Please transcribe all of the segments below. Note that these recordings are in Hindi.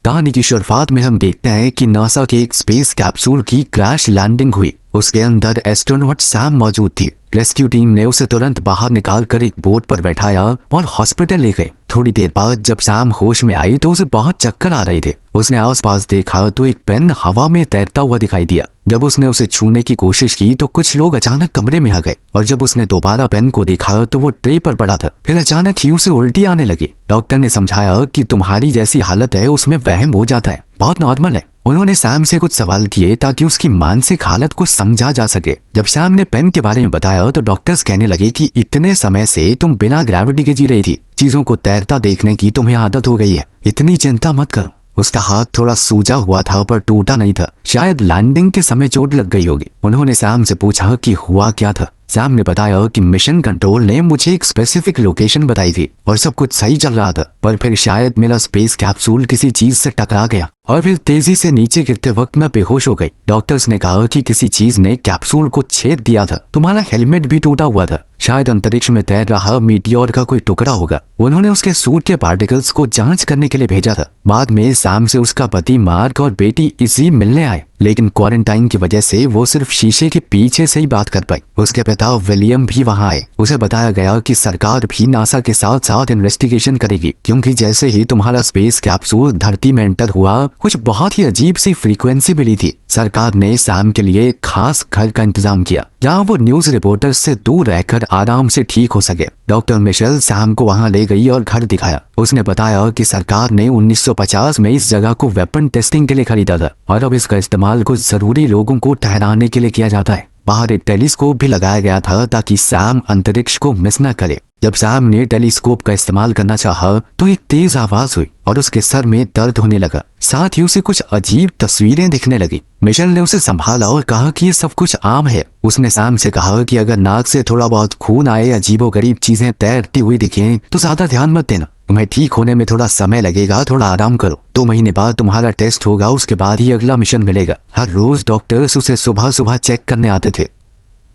कहानी की शुरुआत में हम देखते हैं कि नासा के एक स्पेस कैप्सूल की क्रैश लैंडिंग हुई। उसके अंदर एस्ट्रोनॉट सैम मौजूद थी। रेस्क्यू टीम ने उसे तुरंत बाहर निकालकर एक बोट पर बैठाया और हॉस्पिटल ले गए। थोड़ी देर बाद जब सैम होश में आई तो उसे बहुत चक्कर आ रहे थे। उसने आसपास देखा तो एक पेन हवा में तैरता हुआ दिखाई दिया। जब उसने उसे छूने की कोशिश की तो कुछ लोग अचानक कमरे में आ गए और जब उसने दोबारा पेन को देखा तो वो ट्रे पर पड़ा था। फिर अचानक ही उसे उल्टी आने लगी। डॉक्टर ने समझाया कि तुम्हारी जैसी हालत है उसमें वहम हो जाता है, बहुत नॉर्मल है। उन्होंने सैम से कुछ सवाल किए ताकि उसकी मानसिक हालत को समझा जा सके। जब सैम ने पेन के बारे में बताया तो डॉक्टर्स कहने लगे कि इतने समय से तुम बिना ग्रेविटी के जी रही थी, चीजों को तैरता देखने की तुम्हें आदत हो गई है, इतनी चिंता मत करो। उसका हाथ थोड़ा सूजा हुआ था पर टूटा नहीं था, शायद लैंडिंग के समय चोट लग गई होगी। उन्होंने सैम से पूछा कि हुआ क्या था। सैम ने बताया कि मिशन कंट्रोल ने मुझे एक स्पेसिफिक लोकेशन बताई थी और सब कुछ सही चल रहा था, पर फिर शायद मेरा स्पेस कैप्सूल किसी चीज से टकरा गया और फिर तेजी से नीचे गिरते वक्त मैं बेहोश हो गई। डॉक्टर्स ने कहा कि किसी चीज ने कैप्सूल को छेद दिया था। तुम्हारा हेलमेट भी टूटा हुआ था, शायद अंतरिक्ष में तैर रहा मीटियोर का कोई टुकड़ा होगा। उन्होंने उसके सूट के पार्टिकल्स को जांच करने के लिए भेजा था। बाद में सैम से उसका पति मार्क और बेटी इजी मिलने आए, लेकिन क्वारंटाइन की वजह से वो सिर्फ शीशे के पीछे से ही बात कर पाई। उसके पिता विलियम भी वहां आए। उसे बताया गया कि सरकार भी नासा के साथ साथ इन्वेस्टिगेशन करेगी, क्योंकि जैसे ही तुम्हारा स्पेस कैप्सूल धरती में एंटर हुआ कुछ बहुत ही अजीब सी फ्रीक्वेंसी मिली थी। सरकार ने सैम के लिए खास घर का इंतजाम किया जहाँ वो न्यूज रिपोर्टर्स से दूर रहकर आराम से ठीक हो सके। डॉक्टर मिशेल सैम को वहां ले गई और घर दिखाया। उसने बताया कि सरकार ने 1950 में इस जगह को वेपन टेस्टिंग के लिए खरीदा था और अब इसका इस्तेमाल कुछ जरूरी लोगों को ठहराने के लिए किया जाता है। बाहर एक टेलीस्कोप भी लगाया गया था ताकि सैम अंतरिक्ष को मिस न करे। जब सैम ने टेलीस्कोप का इस्तेमाल करना चाहा तो एक तेज आवाज हुई और उसके सर में दर्द होने लगा। साथ ही उसे कुछ अजीब तस्वीरें दिखने लगी। मिशेल ने उसे संभाला और कहा कि ये सब कुछ आम है। उसने सैम से कहा कि अगर नाक से थोड़ा बहुत खून आए, अजीबोगरीब चीजें तैरती हुई दिखें तो ज्यादा ध्यान मत देना, तुम्हें ठीक होने में थोड़ा समय लगेगा, थोड़ा आराम करो। 2 महीने बाद तुम्हारा टेस्ट होगा, उसके बाद ही अगला मिशन मिलेगा। हर रोज डॉक्टर्स उसे सुबह सुबह चेक करने आते थे।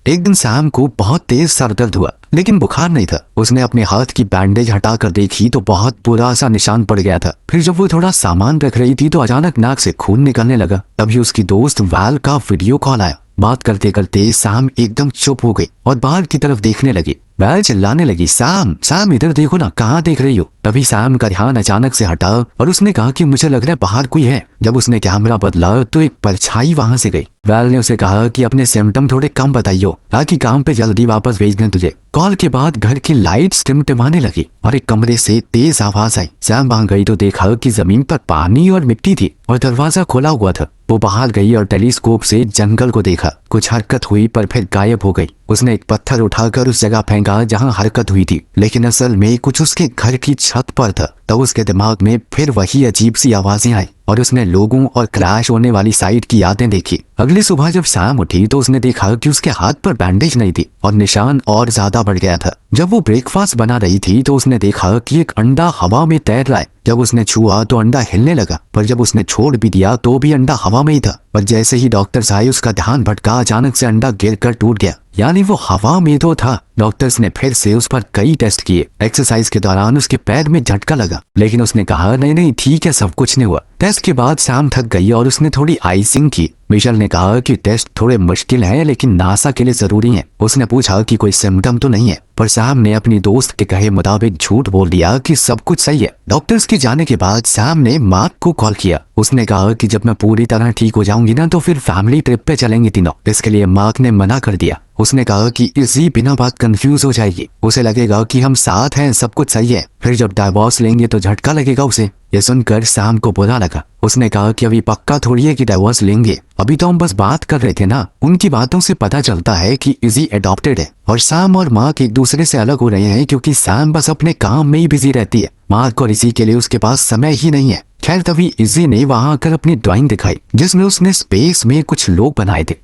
एक दिन सैम को बहुत तेज सर दर्द हुआ, लेकिन बुखार नहीं था। उसने अपने हाथ की बैंडेज हटाकर देखी तो बहुत बुरा सा निशान पड़ गया था। फिर जब वो थोड़ा सामान रख रही थी तो अचानक नाक से खून निकलने लगा। तभी उसकी दोस्त वैल का वीडियो कॉल आया। बात करते करते सैम एकदम चुप हो गई और बाहर की तरफ देखने लगी। वैल चिल्लाने लगी, सैम सैम इधर देखो ना, कहाँ देख रही हो। तभी सैम का ध्यान अचानक से हटा और उसने कहा कि मुझे लग रहा है बाहर कोई है। जब उसने कैमरा बदला तो एक परछाई वहां से गई। वैल ने उसे कहा कि अपने सिम्टम थोड़े कम बताइयो ताकि काम पे जल्दी वापस भेज दें तुझे। कॉल के बाद घर की लाइट्स टिमटिमाने लगी और एक कमरे से तेज आवाज आई। सैम वहां गई तो देखा कि जमीन पर पानी और मिट्टी थी और दरवाजा खुला हुआ था। वो बाहर गई और टेलीस्कोप से जंगल को देखा। कुछ हरकत हुई पर फिर गायब हो गई। उसने एक पत्थर उठाकर उस जगह फेंका जहां हरकत हुई थी, लेकिन असल में कुछ उसके घर की छत पर था। तब उसके दिमाग में फिर वही अजीब सी आवाजें आई और उसने लोगों और क्रैश होने वाली साइट की यादें देखी। अगली सुबह जब सैम उठी तो उसने देखा कि उसके हाथ पर बैंडेज नहीं थी और निशान और ज्यादा बढ़ गया था। जब वो ब्रेकफास्ट बना रही थी तो उसने देखा कि एक अंडा हवा में तैर रहा है। जब उसने छुआ तो अंडा हिलने लगा, पर जब उसने छोड़ भी दिया तो भी अंडा हवा में ही था। पर जैसे ही डॉक्टर्स आए उसका ध्यान भटका, अचानक से अंडा गिरकर टूट गया, यानी वो हवा में तो था। डॉक्टर्स ने फिर से उस पर कई टेस्ट किए। एक्सरसाइज के दौरान उसके पैर में झटका लगा, लेकिन उसने कहा नहीं नहीं ठीक है, सब कुछ नहीं हुआ। टेस्ट के बाद सैम थक गई और उसने थोड़ी आइसिंग की। मिशेल ने कहा कि टेस्ट थोड़े मुश्किल हैं लेकिन नासा के लिए जरूरी हैं। उसने पूछा कि कोई सिम्टम तो नहीं है, पर सैम ने अपनी दोस्त के कहे मुताबिक झूठ बोल दिया कि सब कुछ सही है। डॉक्टर्स के जाने के बाद सैम ने मार्क को कॉल किया। उसने कहा कि जब मैं पूरी तरह ठीक हो जाऊंगी ना तो फिर फैमिली ट्रिप पे चलेंगे तीनों। इसके लिए मार्क ने मना कर दिया। उसने कहा कि इसी बिना बात कंफ्यूज हो जाएगी, उसे लगेगा कि हम साथ हैं, सब कुछ सही है। फिर जब डाइवोर्स लेंगे तो झटका लगेगा उसे। ये सुनकर सैम को बुरा लगा। उसने कहा कि अभी पक्का थोड़ी है कि डाइवोर्स लेंगे, अभी तो हम बस बात कर रहे थे ना। उनकी बातों से पता चलता है कि इजी एडॉप्टेड है और सैम और मार्क एक दूसरे से अलग हो रहे हैं क्योंकि सैम बस अपने काम में ही बिजी रहती है। मार्क और इजी के लिए उसके पास समय ही नहीं है। खैर तभी इजी ने वहां आकर अपनी ड्राइंग दिखाई जिसमें उसने स्पेस में कुछ लोग बनाए थे।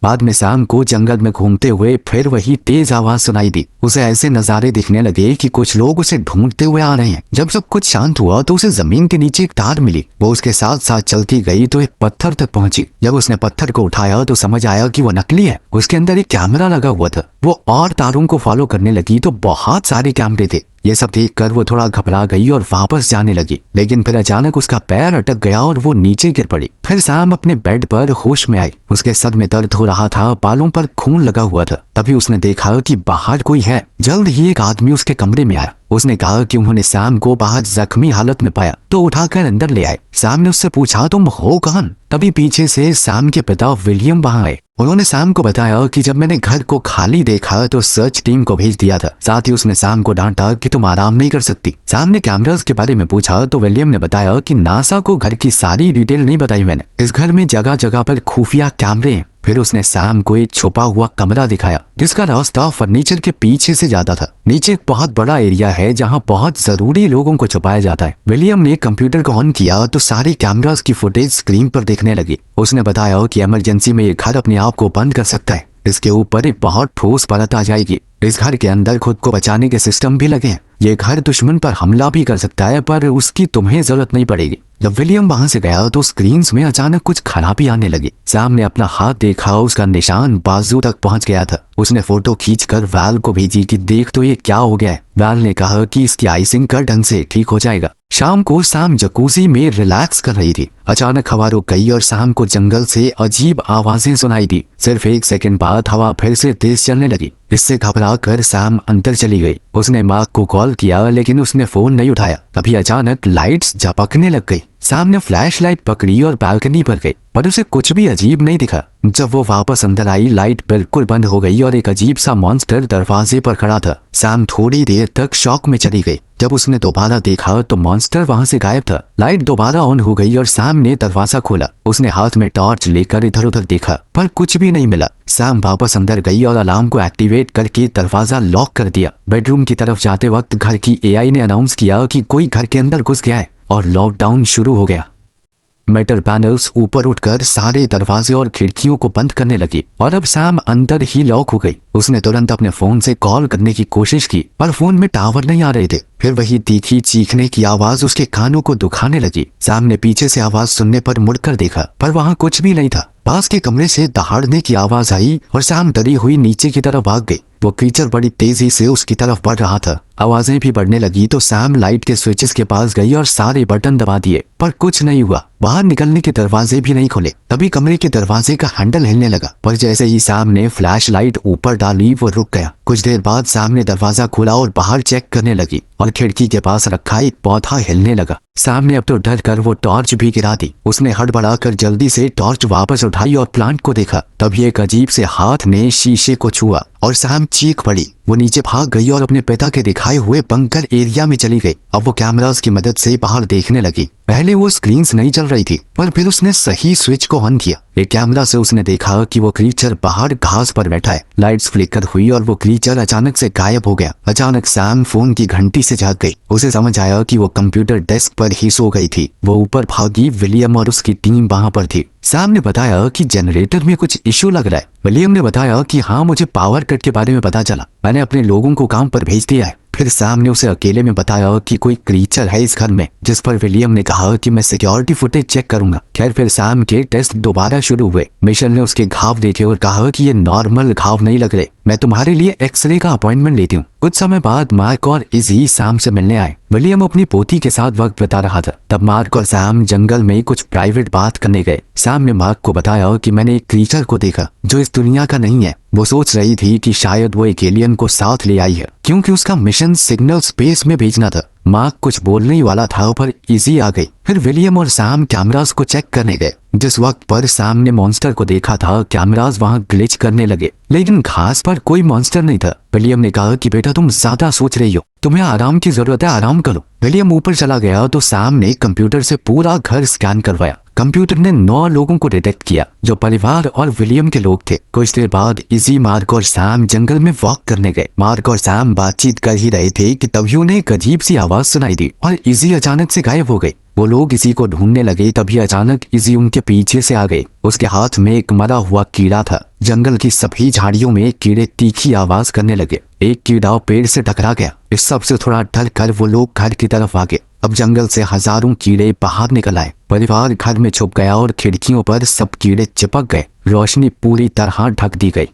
बाद में सैम को जंगल में घूमते हुए फिर वही तेज आवाज सुनाई दी। उसे ऐसे नजारे दिखने लगे कि कुछ लोग उसे ढूंढते हुए आ रहे हैं। जब सब कुछ शांत हुआ तो उसे जमीन के नीचे एक तार मिली। वो उसके साथ साथ चलती गई तो एक पत्थर तक पहुंची। जब उसने पत्थर को उठाया तो समझ आया कि वो नकली है। उसके अंदर एक कैमरा लगा हुआ था। वो और तारों को फॉलो करने लगी तो बहुत सारे कैमरे थे। ये सब देखकर वो थोड़ा घबरा गई और वापस जाने लगी, लेकिन फिर अचानक उसका पैर अटक गया और वो नीचे गिर पड़ी। फिर सैम अपने बेड पर होश में आई। उसके सर में दर्द हो रहा था, बालों पर खून लगा हुआ था। तभी उसने देखा कि बाहर कोई है। जल्द ही एक आदमी उसके कमरे में आया। उसने कहा कि उन्होंने सैम को बाहर जख्मी हालत में पाया तो उठाकर अंदर ले आए। सैम ने उससे पूछा, तुम हो कौन? तभी पीछे से सैम के पिता विलियम वहां आए। उन्होंने सैम को बताया कि जब मैंने घर को खाली देखा तो सर्च टीम को भेज दिया था। साथ ही उसने सैम को डांटा कि तुम आराम नहीं कर सकती। सैम ने कैमरास के बारे में पूछा तो विलियम ने बताया कि नासा को घर की सारी डिटेल नहीं बताई मैंने। इस घर में जगह जगह पर खुफिया कैमरे हैं। फिर उसने सैम को एक छुपा हुआ कमरा दिखाया जिसका रास्ता फर्नीचर के पीछे से जाता था। नीचे एक बहुत बड़ा एरिया है जहां बहुत जरूरी लोगों को छुपाया जाता है। विलियम ने कंप्यूटर को ऑन किया तो सारी कैमरास की फुटेज स्क्रीन पर देखने लगी। उसने बताया कि इमरजेंसी में ये घर अपने आप को बंद कर सकता है। इसके ऊपर एक बहुत ठोस परत आ जाएगी। इस घर के अंदर खुद को बचाने के सिस्टम भी लगे हैं। ये घर दुश्मन पर हमला भी कर सकता है पर उसकी तुम्हें जरूरत नहीं पड़ेगी। जब विलियम वहां से गया तो स्क्रीन्स में अचानक कुछ खराबी आने लगी। सैम ने अपना हाथ देखा, उसका निशान बाजू तक पहुंच गया था। उसने फोटो खींचकर वैल को भेजी कि देख तो ये क्या हो गया है। वैल ने कहा कि इसकी आइसिंग कर ढंग से ठीक हो जाएगा। शाम को सैम जकूजी में रिलैक्स कर रही थी। अचानक हवा रुक गई और सैम को जंगल से अजीब आवाजें सुनाई दी। सिर्फ एक सेकंड बाद हवा फिर से तेज चलने लगी। इससे घबरा कर सैम अंदर चली गई। उसने मार्क को कॉल किया लेकिन उसने फोन नहीं उठाया। तभी अचानक लाइट्स झपकने लग गई। सैम ने फ्लैश लाइट पकड़ी और बालकनी पर गई पर उसे कुछ भी अजीब नहीं दिखा। जब वो वापस अंदर आई लाइट बिल्कुल बंद हो गई और एक अजीब सा मॉन्स्टर दरवाजे पर खड़ा था। सैम थोड़ी देर तक शॉक में चली गई। जब उसने दोबारा देखा तो मॉन्स्टर वहां से गायब था। लाइट दोबारा ऑन हो गई और सैम ने दरवाजा खोला। उसने हाथ में टॉर्च लेकर इधर उधर देखा पर कुछ भी नहीं मिला। सैम वापस अंदर गई और अलार्म को एक्टिवेट करके दरवाजा लॉक कर दिया। बेडरूम की तरफ जाते वक्त घर की एआई ने अनाउंस किया कि कोई घर के अंदर घुस गया है और लॉकडाउन शुरू हो गया। मेटल पैनल्स ऊपर उठकर सारे दरवाजे और खिड़कियों को बंद करने लगी और अब सैम अंदर ही लॉक हो गई। उसने तुरंत अपने फोन से कॉल करने की कोशिश की पर फोन में टावर नहीं आ रहे थे। फिर वही तीखी चीखने की आवाज उसके कानों को दुखाने लगी। सैम ने पीछे से आवाज सुनने पर मुड़कर देखा पर वहां कुछ भी नहीं था। पास के कमरे से दहाड़ने की आवाज आई और सैम डरी हुई नीचे की तरफ भाग गई। वो क्रीचर बड़ी तेजी से उसकी तरफ बढ़ रहा था। आवाजें भी बढ़ने लगी तो सैम लाइट के स्विचेस के पास गई और सारे बटन दबा दिए पर कुछ नहीं हुआ। बाहर निकलने के दरवाजे भी नहीं खुले। तभी कमरे के दरवाजे का हैंडल हिलने लगा पर जैसे ही सैम ने फ्लैश लाइट ऊपर डाली वो रुक गया। कुछ देर बाद सैम ने दरवाजा खोला और बाहर चेक करने लगी और खिड़की के पास रखा एक पौधा हिलने लगा। सैम ने अब तो डर कर वो टॉर्च भी गिरा दी। उसने हड़बड़ा कर जल्दी से टॉर्च वापस उठाई और प्लांट को देखा। तभी एक अजीब से हाथ ने शीशे को छुआ और सैम चीख पड़ी। वो नीचे भाग गई और अपने पिता के दिखाए हुए बंकर एरिया में चली गई। अब वो कैमरास की मदद से बाहर देखने लगी। पहले वो स्क्रीन्स नहीं चल रही थी पर फिर उसने सही स्विच को ऑन किया। एक कैमरा से उसने देखा कि वो क्रीचर बाहर घास पर बैठा है। लाइट्स फ्लिकर हुई और वो क्रीचर अचानक से गायब हो गया। अचानक सैम फोन की घंटी से जाग गई। उसे समझ आया कि वो कंप्यूटर डेस्क पर ही सो गई थी। वो ऊपर भागी। विलियम और उसकी टीम वहां पर थी। सैम ने बताया कि जनरेटर में कुछ इश्यू लग रहा है। विलियम ने बताया कि हाँ, मुझे पावर कट के बारे में पता चला। मैंने अपने लोगों को काम पर भेज दिया है। फिर सैम ने उसे अकेले में बताया कि कोई क्रीचर है इस घर में, जिस पर विलियम ने कहा कि मैं सिक्योरिटी फुटेज चेक करूंगा। खैर फिर सैम के टेस्ट दोबारा शुरू हुए। मिशेल ने उसके घाव देखे और कहा कि ये नॉर्मल घाव नहीं लग रहे, मैं तुम्हारे लिए एक्सरे का अपॉइंटमेंट लेती हूँ। कुछ समय बाद मार्क और इजी सैम से मिलने आए। विलियम अपनी पोती के साथ वक्त बिता रहा था। तब मार्क और सैम जंगल में कुछ प्राइवेट बात करने गए। सैम ने मार्क को बताया कि मैंने एक क्रीचर को देखा जो इस दुनिया का नहीं है। वो सोच रही थी कि शायद वो एक एलियन को साथ ले आई है क्योंकि उसका मिशन सिग्नल स्पेस में भेजना था। मार्क कुछ बोलने ही वाला था पर इजी आ गई। फिर विलियम और सैम कैमरास को चेक करने गए। जिस वक्त पर सैम ने मॉन्स्टर को देखा था कैमरास वहां ग्लिच करने लगे लेकिन घास पर कोई मॉन्स्टर नहीं था। विलियम ने कहा कि बेटा तुम ज्यादा सोच रही हो, तुम्हें आराम की जरूरत है, आराम करो। विलियम ऊपर चला गया तो सैम ने कंप्यूटर से पूरा घर स्कैन करवाया। कंप्यूटर ने 9 लोगों को डिटेक्ट किया जो परिवार और विलियम के लोग थे। कुछ देर बाद इजी, मार्क और सैम जंगल में वॉक करने गए। मार्क और सैम बातचीत कर ही रहे थे कि तभी उन्हें एक अजीब सी आवाज सुनाई दी और इजी अचानक से गायब हो गई। वो लोग इसी को ढूंढने लगे। तभी अचानक इजी उनके पीछे से आ गए। उसके हाथ में एक मरा हुआ कीड़ा था। जंगल की सभी झाड़ियों में कीड़े तीखी आवाज करने लगे। एक कीड़ा पेड़ से टकरा गया। इस सब से थोड़ा डर कर वो लोग घर की तरफ आ गए। अब जंगल से हजारों कीड़े बाहर निकल आए। परिवार घर में छुप गया और खिड़कियों पर सब कीड़े चिपक गए। रोशनी पूरी तरह ढक दी गई।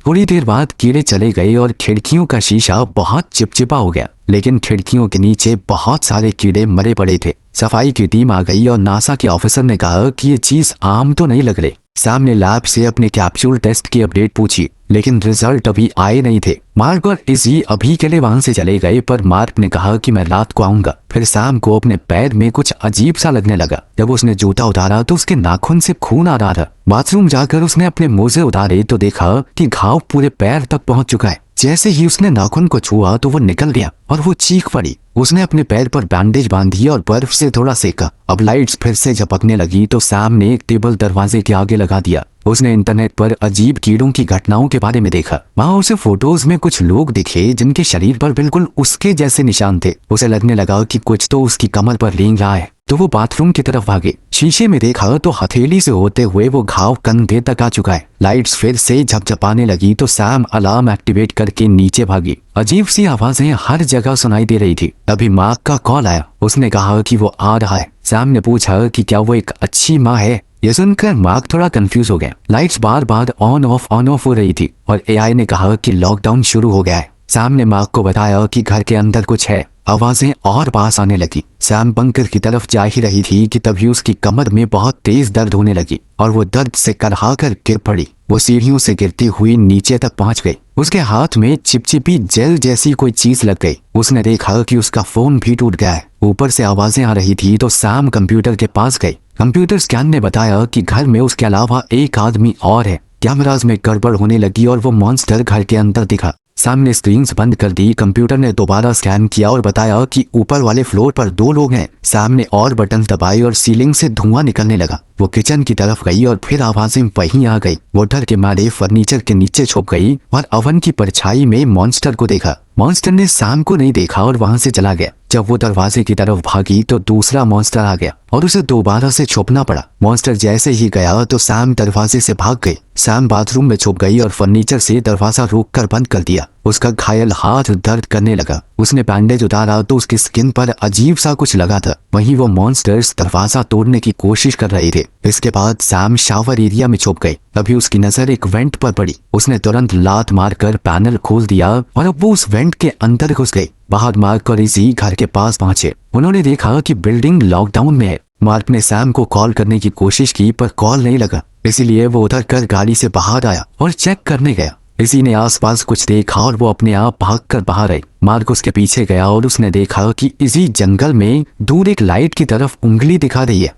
थोड़ी देर बाद कीड़े चले गए और खिड़कियों का शीशा बहुत चिपचिपा हो गया, लेकिन खिड़कियों के नीचे बहुत सारे कीड़े मरे पड़े थे। सफाई की टीम आ गई और नासा के ऑफिसर ने कहा कि ये चीज आम तो नहीं लग रही। सैम ने लैब से अपने कैप्सूल टेस्ट की अपडेट पूछी, लेकिन रिजल्ट अभी आए नहीं थे। मार्क और इजी अभी के लिए वहां से चले गए, पर मार्क ने कहा कि मैं रात को आऊंगा। फिर सैम को अपने पैर में कुछ अजीब सा लगने लगा। जब उसने जूता उतारा तो उसके नाखून से खून आ रहा था। बाथरूम जाकर उसने अपने मोजे उतारे तो देखा कि घाव पूरे पैर तक पहुंच चुका है। जैसे ही उसने नाखून को छुआ तो वो निकल गया और वो चीख पड़ी। उसने अपने पैर पर बैंडेज बांधी और बर्फ से थोड़ा सेका। अब लाइट्स फिर से झपकने लगी तो सैम ने एक टेबल दरवाजे के आगे लगा दिया। उसने इंटरनेट पर अजीब कीड़ों की घटनाओं के बारे में देखा। वहाँ उसे फोटोज में कुछ लोग दिखे जिनके शरीर पर बिल्कुल उसके जैसे निशान थे। उसे लगने लगा कि कुछ तो उसकी कमर पर रेंग रहा है, तो वो बाथरूम की तरफ भागे। शीशे में देखा तो हथेली से होते हुए वो घाव कंधे तक आ चुका है। लाइट्स फिर से झपझपाने लगी तो सैम अलार्म एक्टिवेट करके नीचे भागी। अजीब सी आवाजें हर जगह सुनाई दे रही थी। तभी मार्क का कॉल आया। उसने कहा कि वो आ रहा है। सैम ने पूछा कि क्या वो एक अच्छी माँ है। ये सुनकर मार्क थोड़ा कंफ्यूज हो गया। Lights bar bar on off हो रही थी और एआई ने कहा कि लॉकडाउन शुरू हो गया है। सैम ने मार्क को बताया कि घर के अंदर कुछ है। आवाजें और पास आने लगी। सैम बंकर की तरफ जा ही रही थी कि तभी उसकी कमर में बहुत तेज दर्द होने लगी और वो दर्द से करहा कर गिर पड़ी। वो सीढ़ियों से गिरती हुई नीचे तक पहुंच गई। उसके हाथ में चिपचिपी जेल जैसी कोई चीज लग गई। उसने देखा कि उसका फोन भी टूट गया है। ऊपर से आवाजें आ रही थी तो सैम कंप्यूटर के पास गई। कंप्यूटर स्कैन ने बताया कि घर में उसके अलावा एक आदमी और है। कैमराज में गड़बड़ होने लगी और वो मॉन्स्टर घर के अंदर दिखा। सामने स्क्रीन्स बंद कर दी। कंप्यूटर ने दोबारा स्कैन किया और बताया कि ऊपर वाले फ्लोर पर 2 लोग हैं। सामने और बटन दबाए और सीलिंग से धुआं निकलने लगा। वो किचन की तरफ गई और फिर आवाजें वहीं आ गई। वो डर के मारे फर्नीचर के नीचे छुप गई और ओवन की परछाई में मॉन्स्टर को देखा। मॉन्स्टर ने सैम को नहीं देखा और वहां से चला गया। जब वो दरवाजे की तरफ भागी तो दूसरा मॉन्स्टर आ गया और उसे दोबारा से छुपना पड़ा। मॉन्स्टर जैसे ही गया तो सैम दरवाजे से भाग गई। सैम बाथरूम में छुप गई और फर्नीचर से दरवाजा रोककर बंद कर दिया। उसका घायल हाथ दर्द करने लगा। उसने बैंडेज उतारा तो उसकी स्किन पर अजीब सा कुछ लगा था। वहीं वो मॉन्स्टर्स दरवाजा तोड़ने की कोशिश कर रहे थे। इसके बाद सैम शावर एरिया में छुप गई। तभी उसकी नजर एक वेंट पर पड़ी। उसने तुरंत लात मारकर पैनल खोल दिया और अब वो उस वेंट के अंदर घुस गई। बाहर मार्क और इसी घर के पास पहुंचे। उन्होंने देखा कि बिल्डिंग लॉकडाउन में है। मार्क ने सैम को कॉल करने की कोशिश की पर कॉल नहीं लगा, इसीलिए वो उतर कर गाड़ी से बाहर आया और चेक करने गया। इसी ने आसपास कुछ देखा और वो अपने आप भागकर बाहर आई। मार्क उसके पीछे गया और उसने देखा कि इसी जंगल में दूर एक लाइट की तरफ उंगली दिखा रही है।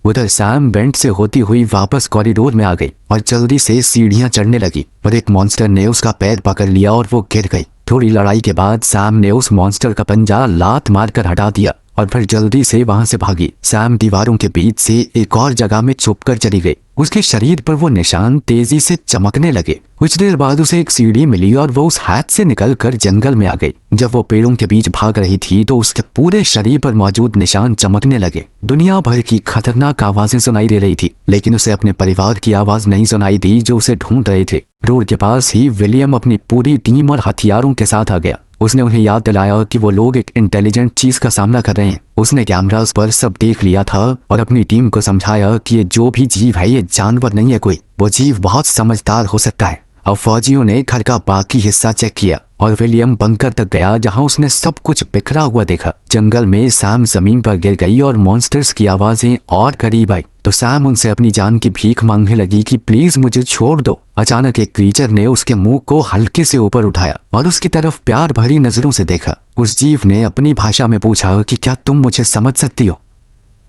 उधर सैम वेंट से होती हुई वापस कॉरिडोर में आ गई और जल्दी से सीढ़ियां चढ़ने लगी और एक मॉन्स्टर ने उसका पैर पकड़ लिया और वो गिर गई। थोड़ी लड़ाई के बाद सैम ने उस मॉन्स्टर का पंजा लात मारकर हटा दिया और फिर जल्दी से वहां से भागी। सैम दीवारों के बीच से एक और जगह में छुपकर चली गई। उसके शरीर पर वो निशान तेजी से चमकने लगे। कुछ देर बाद उसे एक सीढ़ी मिली और वो उस हाथ से निकलकर जंगल में आ गई। जब वो पेड़ों के बीच भाग रही थी तो उसके पूरे शरीर पर मौजूद निशान चमकने लगे। दुनिया भर की खतरनाक आवाजें सुनाई दे रही थी, लेकिन उसे अपने परिवार की आवाज नहीं सुनाई दी जो उसे ढूंढ रहे थे। रोड के पास ही विलियम अपनी पूरी टीम और हथियारों के साथ आ गया। उसने उन्हें याद दिलाया कि वो लोग एक इंटेलिजेंट चीज का सामना कर रहे हैं। उसने कैमरास पर सब देख लिया था और अपनी टीम को समझाया कि ये जो भी जीव है ये जानवर नहीं है कोई, वो जीव बहुत समझदार हो सकता है। अब फौजियों ने घर का बाकी हिस्सा चेक किया और विलियम बंकर तक गया जहां उसने सब कुछ बिखरा हुआ देखा। जंगल में सैम जमीन पर गिर गई और मॉन्स्टर्स की आवाजें और करीब आई तो सैम उनसे अपनी जान की भीख मांगने लगी कि प्लीज मुझे छोड़ दो। अचानक एक क्रीचर ने उसके मुंह को हल्के से ऊपर उठाया और उसकी तरफ प्यार भरी नजरों से देखा। उस जीव ने अपनी भाषा में पूछा कि क्या तुम मुझे समझ सकती हो।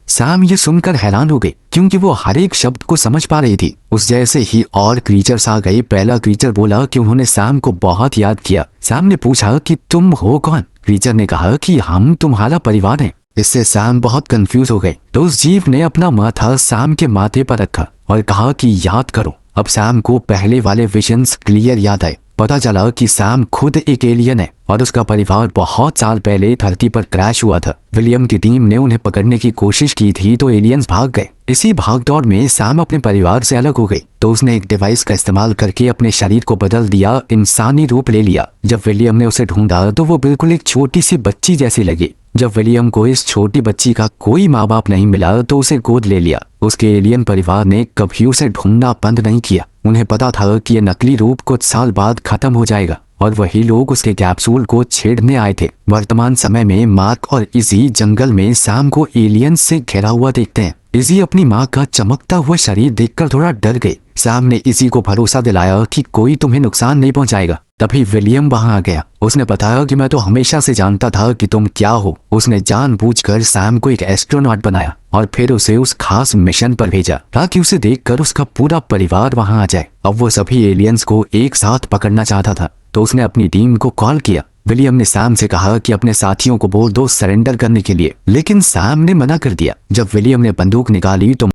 सैम ये सुनकर हैरान हो गई क्योंकि वो हर एक शब्द को समझ पा रही थी। उस जैसे ही और क्रीचर्स आ गए। पहला क्रीचर बोला कि उन्होंने सैम को बहुत याद किया। सैम ने पूछा कि तुम हो कौन। क्रीचर ने कहा कि हम तुम्हारा परिवार हैं। इससे सैम बहुत कंफ्यूज हो गए तो उस जीव ने अपना माथा सैम के माथे पर रखा और कहा कि याद करो। अब सैम को पहले वाले विजन्स क्लियर याद आए। पता चला कि सैम खुद एक एलियन है और उसका परिवार बहुत साल पहले धरती पर क्रैश हुआ था। विलियम की टीम ने उन्हें पकड़ने की कोशिश की थी तो एलियंस भाग गए। इसी भागदौड़ में सैम अपने परिवार से अलग हो गई तो उसने एक डिवाइस का इस्तेमाल करके अपने शरीर को बदल दिया, इंसानी रूप ले लिया। जब विलियम ने उसे ढूंढा तो वो बिल्कुल एक छोटी सी बच्ची जैसी लगी। जब विलियम को इस छोटी बच्ची का कोई माँ बाप नहीं मिला तो उसे गोद ले लिया। उसके एलियन परिवार ने कभी उसे ढूंढना बंद नहीं किया। उन्हें पता था कि ये नकली रूप कुछ साल बाद खत्म हो जाएगा और वही लोग उसके कैप्सूल को छेड़ने आए थे। वर्तमान समय में मार्क और इजी जंगल में सैम को एलियन से घिरा हुआ देखते हैं। इजी अपनी माँ का चमकता हुआ शरीर देखकर थोड़ा डर गई। सैम ने इजी को भरोसा दिलाया कि कोई तुम्हें नुकसान नहीं पहुंचाएगा। तभी विलियम वहां आ गया। उसने बताया कि मैं तो हमेशा से जानता था कि तुम क्या हो। उसने जानबूझकर सैम को एक एस्ट्रोनॉट बनाया और फिर उसे उस खास मिशन पर भेजा ताकि उसे देखकर उसका पूरा परिवार वहां आ जाए। अब वो सभी एलियंस को एक साथ पकड़ना चाहता था, तो उसने अपनी टीम को कॉल किया। विलियम ने सैम से कहा कि अपने साथियों को बोल दो सरेंडर करने के लिए, लेकिन सैम ने मना कर दिया। जब विलियम ने बंदूक निकाली तो